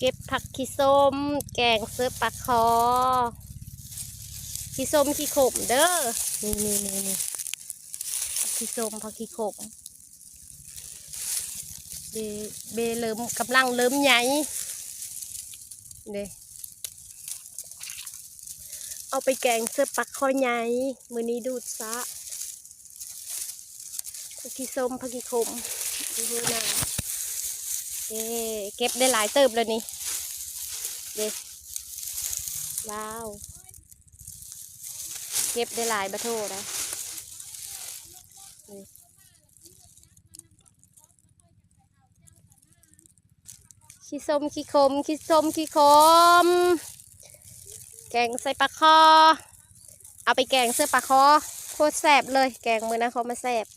เก็บผักขี้ส้มแกงเสื้อปลาคอขี้ส้มขี้ขมเด้อนี่ผักขี้ส้มผักขี้ขมเบเริ่มกำลังเริ่มใหญ่เด้เอาไปแกงเสื้อปลาคอใหญ่มื้อนี้ดูดซะผักขี้ส้มผักขี้ขมดูหน้าเก็บได้หลายเติบเลยนี่เด้ว้าวเก็บได้หลายบะโถนะขี้ส้มขี้ขมขี้ส้มขี้ขมแกงใส่ปลาคอเอาไปแกงเสื้อปลาคอโคตรแซ่บเลยแกงมือนะเขามาแซ่บ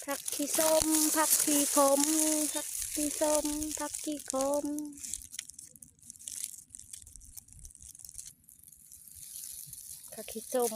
ผักขี้ส้มผักขี้ขมผักขี้ส้มผักขี้ขมผักขี้ส้ม